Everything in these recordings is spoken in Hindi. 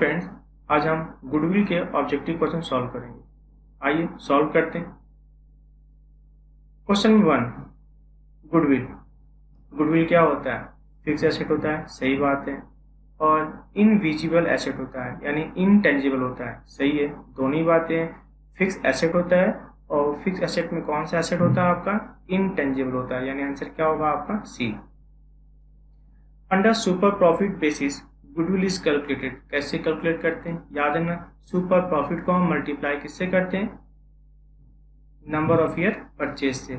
फ्रेंड्स, आज हम गुडविल के ऑब्जेक्टिव क्वेश्चन सॉल्व करेंगे। आइए सॉल्व करते हैं। Question 1, goodwill. गुडविल क्या होता है? फिक्स एसेट होता है, सही बात है। और इनविजिबल एसेट होता है, यानी इनटेंजिबल होता है, सही है। दोनों ही बातें। फिक्स एसेट होता है और फिक्स एसेट में कौन सा एसेट होता है आपका? इनटेंजिबल होता है, यानी आंसर क्या होगा आपका? C. Under super profit basis goodwill is calculated. कैसे कैलकुलेट करते हैं? याद है ना, सुपर प्रॉफिट को हम मल्टीप्लाई किससे करते हैं? नंबर ऑफ ईयर परचेज से।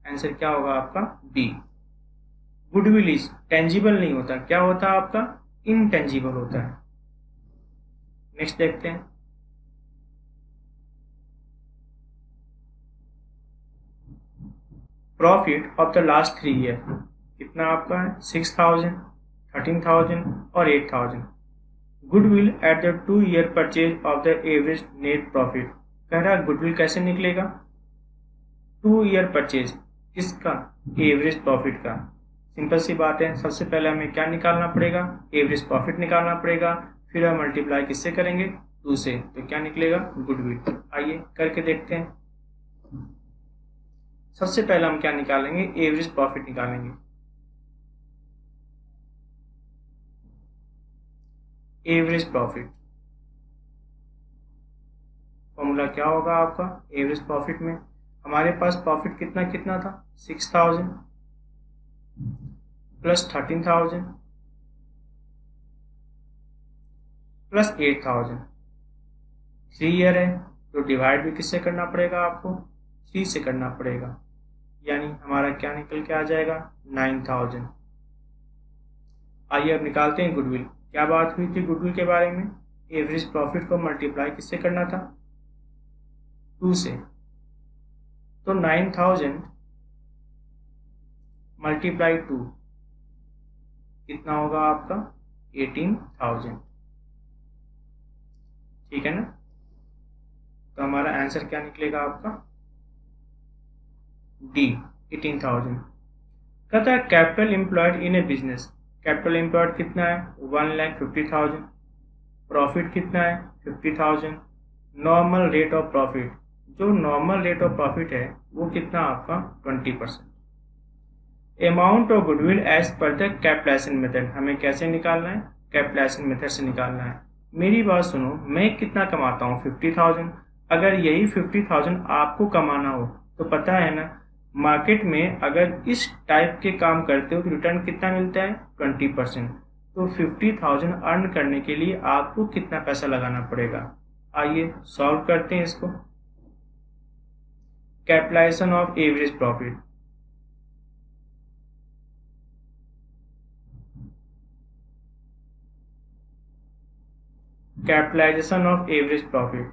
आंसर क्या होगा आपका? बी। गुडविल इज टेंजिबल नहीं होता, क्या होता है आपका? इनटेंजिबल होता है। नेक्स्ट देखते हैं। Profit of the last 3 year कितना आपका है? 6,000, 13,000 और 8,000। Goodwill at the 2 year purchase of the average net profit. कह रहा है गुडविल कैसे निकलेगा? 2 ईयर परचेज किसका? एवरेज प्रॉफिट का। सिंपल सी बात है, सबसे पहले हमें क्या निकालना पड़ेगा? एवरेज प्रॉफिट निकालना पड़ेगा। फिर हम मल्टीप्लाई किससे करेंगे? 2 से। तो क्या निकलेगा? गुडविल। आइए करके देखते हैं। सबसे पहले हम क्या निकालेंगे? एवरेज प्रॉफिट निकालेंगे। एवरेज प्रॉफिट फॉर्मूला क्या होगा आपका? एवरेज प्रॉफिट में हमारे पास प्रॉफिट कितना कितना था? 6,000 प्लस 13,000 प्लस 8,000। 3 ईयर है तो डिवाइड भी किससे करना पड़ेगा आपको? 3 से करना पड़ेगा, यानी हमारा क्या निकल के आ जाएगा? 9,000। आइए अब निकालते हैं गुडविल। क्या बात हुई थी गुडविल के बारे में? एवरेज प्रॉफिट को मल्टीप्लाई किससे करना था? 2 से। तो 9,000 मल्टीप्लाई 2 कितना होगा आपका? 18,000। ठीक है ना? तो हमारा आंसर क्या निकलेगा आपका? डी, 18,000। कहता है capital employed in a business. Capital employed कितना है? 1,50,000। प्रॉफिट कितना है? 50,000। नॉर्मल रेट ऑफ प्रॉफिट, जो नॉर्मल रेट ऑफ प्रॉफिट है वो कितना आपका? 20%। Amount of goodwill as per the capitalization method. हमें कैसे निकालना है? कैपिटलाइजेशन मेथड से निकालना है। मेरी बात सुनो, मैं कितना कमाता हूँ? 50,000। अगर यही 50,000 आपको कमाना हो तो पता है ना, मार्केट में अगर इस टाइप के काम करते हो तो रिटर्न कितना मिलता है? 20%। तो 50,000 अर्न करने के लिए आपको कितना पैसा लगाना पड़ेगा? आइए सॉल्व करते हैं इसको। Capitalization of average profit. Capitalization of average profit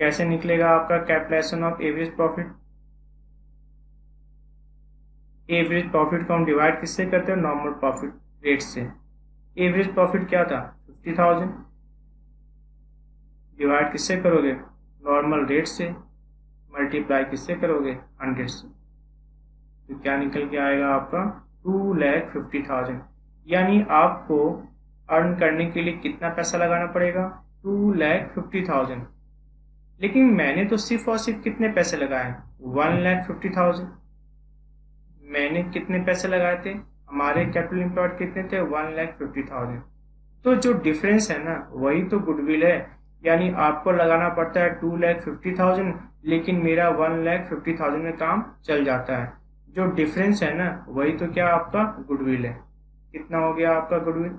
कैसे निकलेगा आपका? Capitalization of average profit, average profit को हम डिवाइड किससे करते हैं? नॉर्मल प्रॉफिट रेट से। एवरेज प्रॉफिट क्या था? 50,000। डिवाइड किससे करोगे? नॉर्मल रेट से। मल्टीप्लाई किससे करोगे? 100 से। तो क्या निकल के आएगा आपका? 2,50,000। यानी आपको अर्न करने के लिए कितना पैसा लगाना पड़ेगा? 2,50,000। लेकिन मैंने तो सिर्फ और सिर्फ कितने पैसे लगाए? 1,50,000। मैंने कितने पैसे लगाए थे? हमारे कैपिटल एम्प्लॉयड कितने थे? 1,50,000। तो जो डिफरेंस है ना, वही तो गुडविल है। यानी आपको लगाना पड़ता है 2,50,000, लेकिन मेरा 1,50,000 में काम चल जाता है। जो डिफरेंस है ना, वही तो क्या आपका गुडविल है। कितना हो गया आपका गुडविल?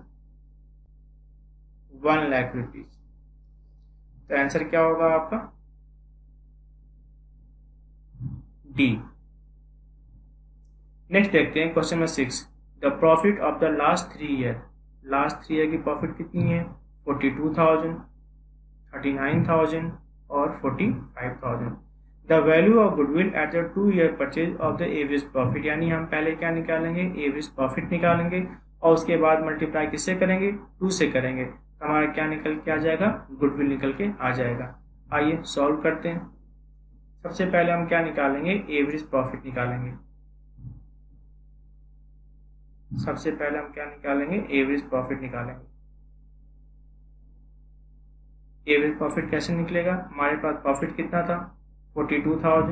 1,00,000 रुपीज। तो आंसर क्या होगा आपका? डी। नेक्स्ट देखते हैं question number 6। The profit of the last 3 year. Last 3 year की प्रॉफिट कितनी है? 42,000, 39,000 और 45,000। The value of goodwill at the 2 year purchase of the average profit. यानी हम पहले क्या निकालेंगे? एवरेज प्रॉफिट निकालेंगे और उसके बाद मल्टीप्लाई किससे करेंगे? 2 से करेंगे। तो हमारा क्या निकल के आ जाएगा? गुडविल निकल के आ जाएगा। आइए सॉल्व करते हैं। सबसे पहले हम क्या निकालेंगे? एवरेज प्रॉफिट निकालेंगे। सबसे पहले हम क्या निकालेंगे, एवरेज प्रॉफिट निकालेंगे। एवरेज प्रॉफिट कैसे निकलेगा, हमारे पास प्रॉफिट कितना था 42,000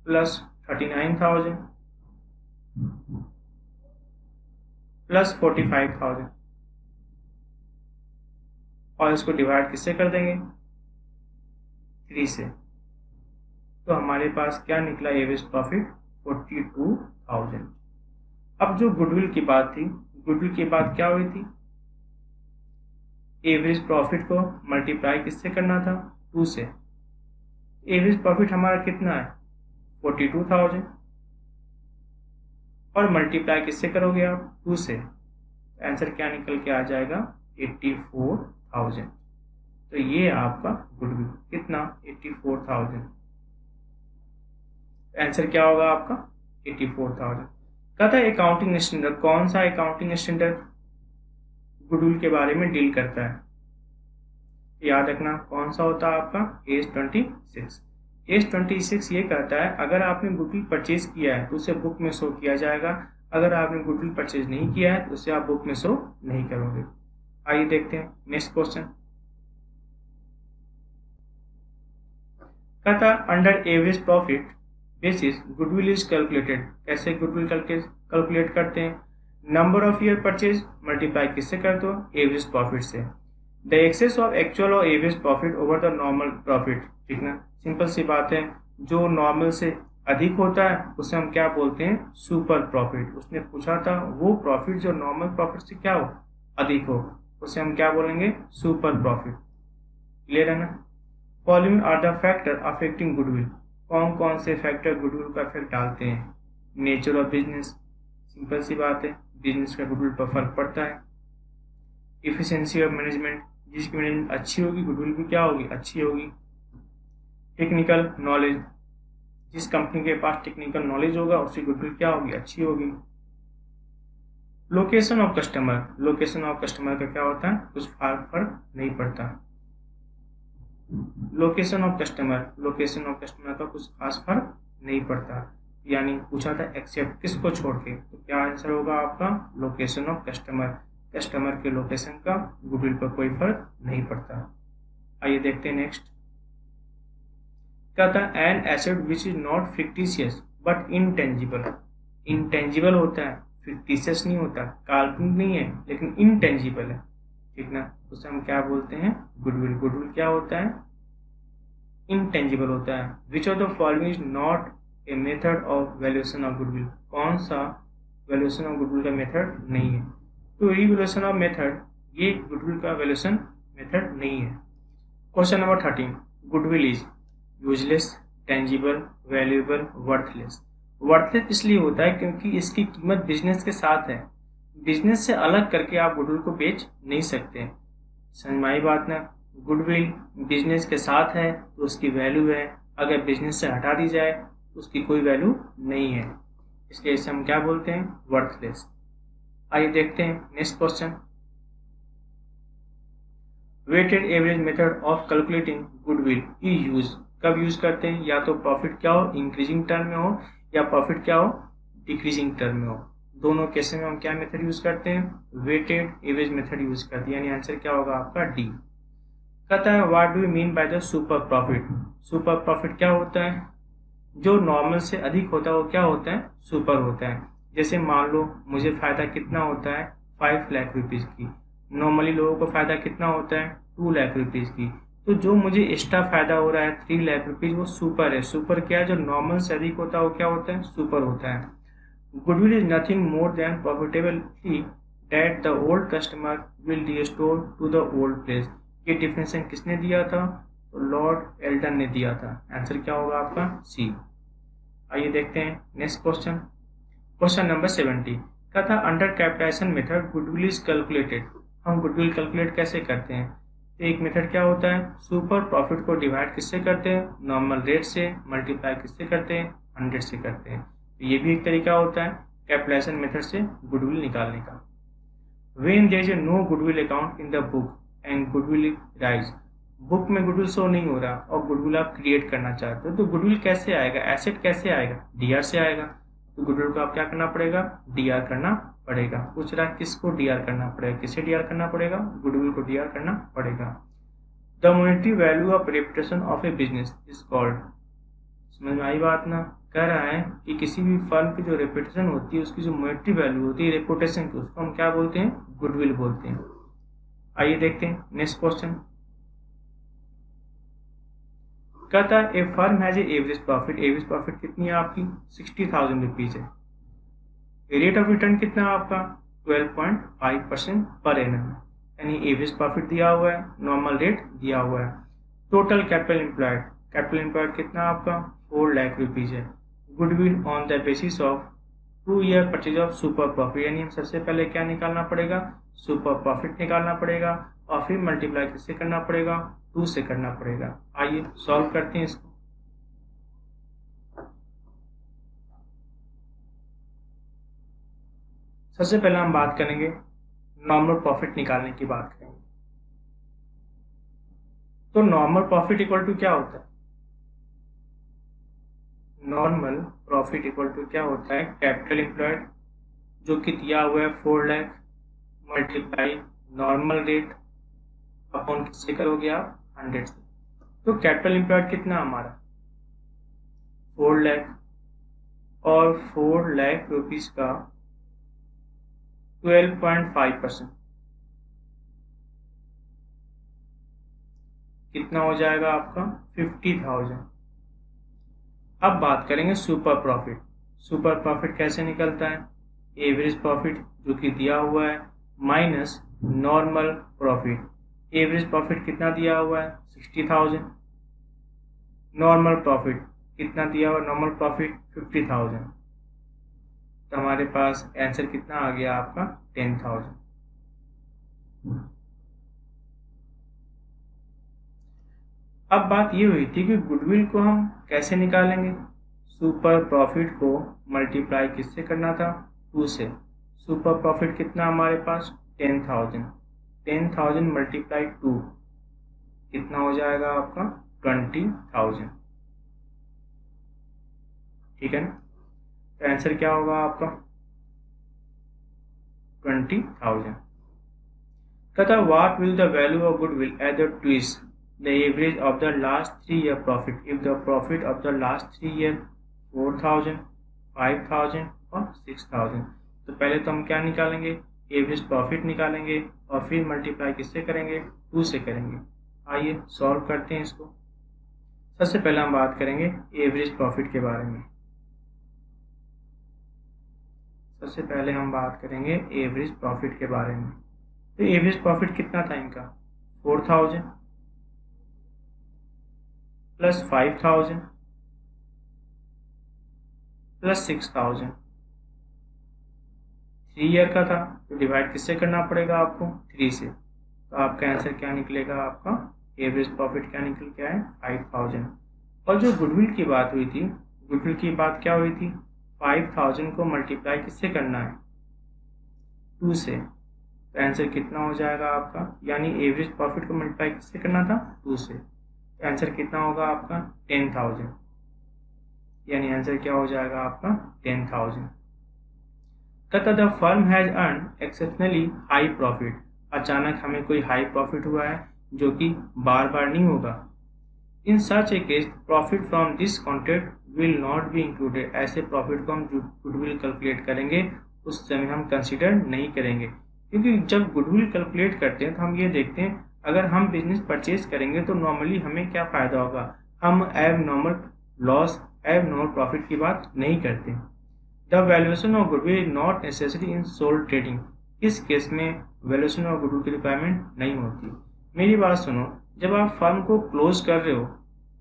प्लस 39,000 प्लस 45,000 और इसको डिवाइड किससे कर देंगे 3 से, तो हमारे पास क्या निकला एवरेज प्रॉफिट 42,000। अब जो गुडविल की बात थी, गुडविल की बात क्या हुई थी, एवरेज प्रॉफिट को मल्टीप्लाई किससे करना था 2 से। एवरेज प्रॉफिट हमारा कितना है 42,000 और मल्टीप्लाई किससे करोगे आप 2 से, आंसर क्या निकल के आ जाएगा 84,000। तो ये आपका गुडविल कितना 84,000, आंसर क्या होगा आपका 84,000। कहता है अकाउंटिंग स्टैंडर्ड, कौन सा अकाउंटिंग स्टैंडर्ड गुडविल के बारे में डील करता है, याद रखना कौन सा होता है आपका AS26। AS26 ये कहता है अगर आपने गुडविल परचेज किया है तो उसे बुक में शो किया जाएगा, अगर आपने गुडविल परचेज नहीं किया है तो उसे आप बुक में शो नहीं करोगे। आइए देखते हैं नेक्स्ट क्वेश्चन। कहता under average profit basis goodwill is calculated, कैसे गुडविल कैलकुलेट करते हैं, number of year purchase multiply किससे कर दो एवरेज प्रॉफिट से, द एक्सेस ऑफ एक्चुअल और average profit over the normal profit, ठीक ना, सिंपल सी बात है, जो नॉर्मल से अधिक होता है उसे हम क्या बोलते हैं सुपर प्रॉफिट। उसने पूछा था वो प्रॉफिट जो नॉर्मल प्रॉफिट से क्या हो अधिक हो, उसे हम क्या बोलेंगे सुपर प्रॉफिट। क्लियर है ना। Following are the factor affecting goodwill, कौन कौन से फैक्टर गुडविल का इफेक्ट डालते हैं, नेचर ऑफ बिजनेस, सिंपल सी बात है बिजनेस का गुडविल पर फर्क पड़ता है, इफिशिएंसी ऑफ मैनेजमेंट, जिसकी मैनेजमेंट अच्छी होगी गुडविल भी क्या होगी अच्छी होगी, टेक्निकल नॉलेज, जिस कंपनी के पास टेक्निकल नॉलेज होगा उसकी गुडविल क्या होगी अच्छी होगी, location of customer, location of customer का क्या होता है कुछ फर्क नहीं पड़ता, लोकेशन ऑफ कस्टमर का कुछ खास फर्क नहीं पड़ता, यानी पूछा था एक्सेप्ट किसको छोड़ के, तो क्या आंसर होगा आपका लोकेशन ऑफ कस्टमर, कस्टमर के लोकेशन का गुडविल पर कोई फर्क नहीं पड़ता। आइए देखते हैं नेक्स्ट। कहता है an asset which is not fictitious but intangible, intangible होता है फिक्टिशियस नहीं होता, काल्पनिक नहीं है लेकिन इनटेंजिबल है, ठीक ना, उसे हम क्या बोलते हैं गुडविल। गुडविल क्या होता है इनटेंजिबल होता है। Which of the following is not a method of valuation of goodwill, कौन सा वैल्यूएशन ऑफ गुडविल का मेथड नहीं है, तो रिवैल्यूएशन ऑफ मेथड ये गुडविल का वैल्यूएशन मेथड नहीं है। Question number 13, goodwill is useless, tangible, valuable, worthless. Worthless इसलिए होता है क्योंकि इसकी कीमत बिजनेस के साथ है, बिजनेस से अलग करके आप गुडविल को बेच नहीं सकते, समझ में आई बात ना। गुडविल बिजनेस के साथ है तो उसकी वैल्यू है, अगर बिजनेस से हटा दी जाए तो उसकी कोई वैल्यू नहीं है, इसलिए इसे हम क्या बोलते हैं वर्थलेस। आइए देखते हैं next question. Weighted average method of calculating goodwill is use, कब यूज करते हैं, या तो प्रॉफिट क्या हो इंक्रीजिंग टर्म में हो या प्रॉफिट क्या हो डिक्रीजिंग टर्म में हो, दोनों केस में हम क्या मेथड यूज करते हैं वेटेड एवरेज मेथड यूज करते हैं, यानी आंसर क्या होगा आपका डी। कहता है what do you mean by the super profit, super profit क्या होता है, जो नॉर्मल से अधिक होता है वो क्या होता है सुपर होता है। जैसे मान लो मुझे फायदा कितना होता है 5 लाख रुपीज की, नॉर्मली लोगों को फायदा कितना होता है 2 लाख रुपीज की, तो जो मुझे एक्स्ट्रा फायदा हो रहा है 3 लाख रुपीज वो सुपर है। सुपर क्या है, जो नॉर्मल से अधिक होता है वो क्या होता है सुपर होता है। Goodwill is nothing more than profitability that the old customer will restore to the old place. ये डिफिनेशन किसने दिया था, तो लॉर्ड एल्टन ने दिया था, आंसर क्या होगा आपका सी। आइए देखते हैं नेक्स्ट क्वेश्चन। क्वेश्चन नंबर 70 का था under capitalization method goodwill is calculated, हम गुडविल कैलकुलेट कैसे करते हैं, तो एक मेथड क्या होता है सुपर प्रॉफिट को डिवाइड किससे करते हैं नॉर्मल रेट से, मल्टीप्लाई किससे करते हैं 100 से करते हैं, तो ये भी एक तरीका होता है कैपिटलाइजेशन मेथड से गुडविल निकालने का। When there is no goodwill account in the book and goodwill rise, book में गुडविल शो नहीं हो रहा और गुडविल आप क्रिएट करना चाहते हो, तो गुडविल कैसे आएगा, एसेट कैसे आएगा डीआर से आएगा, तो गुडविल को आप क्या करना पड़ेगा, डीआर करना पड़ेगा। पूछ रहा है किसको डीआर करना पड़ेगा, किसे डीआर करना पड़ेगा, गुडविल को डीआर करना पड़ेगा। The monetary value of reputation of A business is called, समझ में आई बात ना। कह रहा है कि किसी भी फर्म की जो रेपुटेशन होती है, उसकी जो मॉनेटरी वैल्यू होती है रेपुटेशन की, उसको हम क्या बोलते हैं, गुडविल बोलते हैं। आइए देखते हैं नेक्स्ट क्वेश्चन। कहता है a firm has average profit, average profit कितनी है आपकी, 60,000 रुपीज है। रेट ऑफ रिटर्न कितना है आपका, 12.5% पर एनम, यानी एवरेज प्रॉफिट दिया हुआ है, नॉर्मल रेट दिया हुआ है। Total capital employed, capital employed कितना आपका 4 लाख रुपीज है। Goodwill on the basis of 2 year purchase of super profit, यानी हम सबसे पहले क्या निकालना पड़ेगा, सुपर प्रॉफिट निकालना पड़ेगा और फिर मल्टीप्लाई किससे करना पड़ेगा, 2 से करना पड़ेगा। आइए सॉल्व करते हैं इसको। सबसे पहले हम बात करेंगे नॉर्मल प्रॉफिट निकालने की बात करेंगे। तो नॉर्मल प्रॉफिट इक्वल टू क्या होता है, नॉर्मल प्रॉफिट इक्वल टू क्या होता है, कैपिटल एम्प्लॉयड जो कि दिया हुआ है 4 lakh multiply normal rate upon किससे करोगे आप, 100 से। तो कैपिटल एम्प्लॉयड कितना हमारा 4 लाख, और 4 लाख रुपीज का 12.5% कितना हो जाएगा आपका 50,000। अब बात करेंगे सुपर प्रॉफिट। सुपर प्रॉफिट कैसे निकलता है, एवरेज प्रॉफिट जो कि दिया हुआ है minus normal profit. Average profit कितना दिया हुआ है 60,000, नॉर्मल प्रॉफिट कितना दिया हुआ, नॉर्मल प्रॉफिट 50,000। तो हमारे पास आंसर कितना आ गया आपका 10,000। अब बात ये हुई थी कि गुडविल को हम कैसे निकालेंगे, सुपर प्रॉफिट को मल्टीप्लाई किससे करना था, 2 से। सुपर प्रॉफिट कितना हमारे पास 10,000, 10,000 मल्टीप्लाई 2 कितना हो जाएगा आपका 20,000, ठीक है ना। तो आंसर क्या होगा आपका 20,000। कहता what will the value of goodwill at the twist the average of the last 3 year profit if the profit of the last 3 year 4,000, 5,000 और 6,000। तो पहले तो हम क्या निकालेंगे, एवरेज प्रॉफिट निकालेंगे और फिर मल्टीप्लाई किससे करेंगे, 2 से करेंगे। आइए सॉल्व करते हैं इसको। सबसे पहले हम बात करेंगे एवरेज प्रॉफिट के बारे में। सबसे पहले हम बात करेंगे एवरेज प्रॉफिट के बारे में। तो एवरेज प्रॉफिट कितना था इनका 4,000 प्लस 5,000 प्लस 6,000, 3 ईयर का था तो डिवाइड किससे करना पड़ेगा आपको 3 से। तो आपका आंसर क्या निकलेगा, आपका एवरेज प्रॉफिट क्या निकल के आए 5,000। और जो गुडविल की बात हुई थी, गुडविल की बात क्या हुई थी, 5,000 को मल्टीप्लाई किससे करना है 2 से। तो आंसर कितना हो जाएगा आपका, यानी एवरेज प्रॉफिट को मल्टीप्लाई किससे करना था 2 से। आंसर कितना होगा आपका 10,000, यानी आंसर क्या हो जाएगा आपका 10,000। कहता the firm has earn exceptionally high profit, अचानक हमें कोई हाई प्रॉफिट हुआ है जो कि बार बार नहीं होगा। In such a case profit from this contract will not be included, ऐसे प्रॉफिट को हम गुडविल कैलकुलेट करेंगे उस समय हम कंसिडर नहीं करेंगे, क्योंकि जब गुडविल कैलकुलेट करते हैं तो हम ये देखते हैं अगर हम बिजनेस परचेज करेंगे तो नॉर्मली हमें क्या फ़ायदा होगा, हम abnormal loss abnormal profit की बात नहीं करते। The valuation of goodwill is not necessary in sole trading, इस केस में वैल्यूएशन ऑफ गुडविल की रिक्वायरमेंट नहीं होती। मेरी बात सुनो, जब आप फर्म को क्लोज कर रहे हो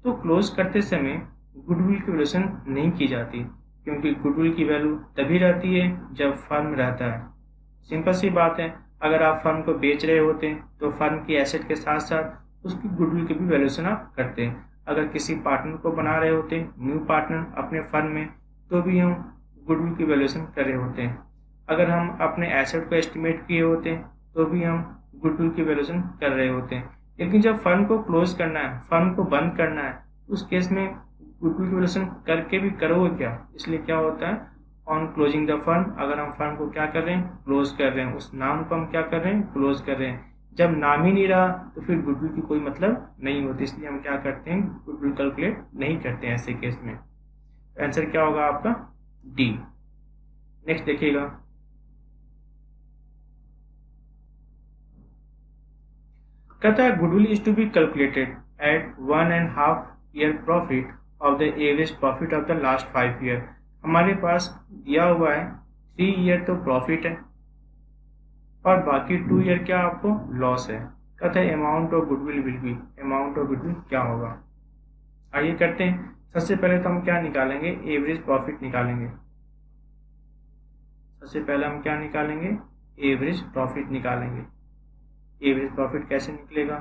तो क्लोज करते समय गुडविल की वैल्यूएशन नहीं की जाती, क्योंकि गुडविल की वैल्यू तभी रहती है जब फर्म रहता है। सिंपल सी बात है, अगर आप फर्म को बेच रहे होते हैं तो फर्म की एसेट के साथ साथ उसकी गुडविल की भी वैल्यूएशन आप करते हैं। अगर किसी पार्टनर को बना रहे होते हैं, न्यू पार्टनर अपने फर्म में, तो भी हम गुडविल की वैल्यूएशन कर रहे होते हैं। अगर हम अपने एसेट को एस्टिमेट किए होते हैं तो भी हम गुडविल की वैल्यूएशन कर रहे होते हैं। लेकिन जब फर्म को क्लोज करना है, फर्म को बंद करना है, उस केस में गुडविल की वैल्यूएशन करके भी करोगे क्या, इसलिए क्या होता है ऑन क्लोजिंग द फर्म, अगर हम फर्म को क्या कर रहे हैं, क्लोज कर रहे हैं, उस नाम को हम क्या कर रहे हैं, क्लोज कर रहे हैं। जब नाम ही नहीं रहा तो फिर गुडविल की कोई मतलब नहीं होती, इसलिए हम क्या करते हैं, गुडविल कैलकुलेट नहीं करते हैं ऐसे केस में। आंसर क्या होगा आपका, डी। नेक्स्ट देखिएगा, कहता है goodwill is to be calculated at 1.5 year profit of the average profit of the last 5 year. हमारे पास दिया हुआ है 3 ईयर तो प्रॉफिट है और बाकी 2 ईयर क्या आपको लॉस है। कहता है amount of goodwill will be, amount of goodwill क्या होगा। आइए करते हैं। सबसे पहले तो हम क्या निकालेंगे, एवरेज प्रॉफिट निकालेंगे। सबसे पहले हम क्या निकालेंगे, एवरेज प्रॉफिट निकालेंगे। एवरेज प्रॉफिट कैसे निकलेगा,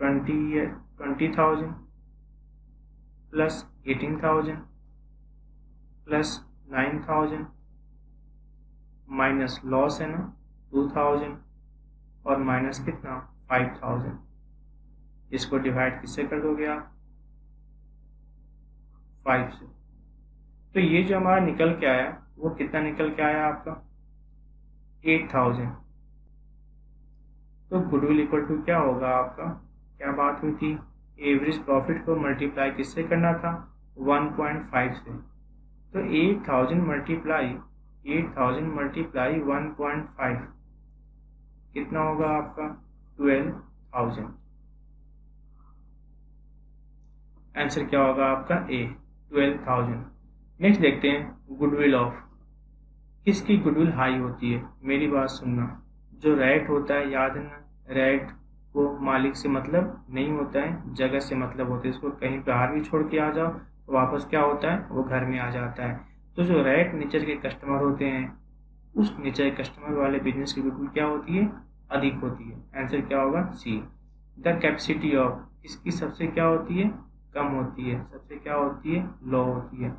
20,000 प्लस 18,000 प्लस 9,000 माइनस लॉस है ना 2,000 और माइनस कितना 5,000। इसको डिवाइड किससे कर दोगे आप, 5 से। तो ये जो हमारा निकल के आया वो कितना निकल के आया आपका, 8,000। तो गुडविल इक्वल टू क्या होगा आपका, क्या बात हुई थी, एवरेज प्रॉफिट को मल्टीप्लाई किससे करना था, 1.5 से। तो 8,000 मल्टीप्लाई 1.5 कितना होगा आपका, 12,000। आंसर क्या होगा आपका ए, 12,000। नेक्स्ट देखते हैं गुडविल ऑफ, किसकी गुडविल हाई होती है। मेरी बात सुनना, जो रेट होता है, याद है ना, रेट को मालिक से मतलब नहीं होता है, जगह से मतलब होता है। इसको कहीं बाहर भी छोड़ के आ जाओ तो वापस क्या होता है, वो घर में आ जाता है। तो जो रेट नेचर के कस्टमर होते हैं, उस नेचर कस्टमर वाले बिजनेस की गुडविल क्या होती है, अधिक होती है। आंसर क्या होगा, सी। द कैपेसिटी ऑफ, इसकी सबसे क्या होती है, कम होती है, सबसे क्या होती है, लो होती है।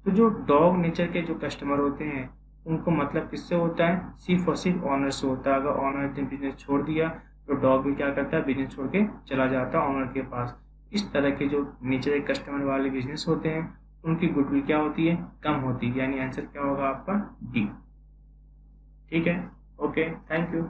तो जो डॉग नेचर के जो कस्टमर होते हैं उनको मतलब किससे होता है, सिर्फ और सिर्फ ऑनर से होता है। अगर ऑनर ने बिजनेस छोड़ दिया तो डॉग भी क्या करता है, बिजनेस छोड़ के चला जाता है ऑनर के पास। इस तरह के जो नेचर के कस्टमर वाले बिजनेस होते हैं उनकी गुडविल क्या होती है, कम होती है। यानी आंसर क्या होगा आपका, डी। ठीक है, ओके, थैंक यू।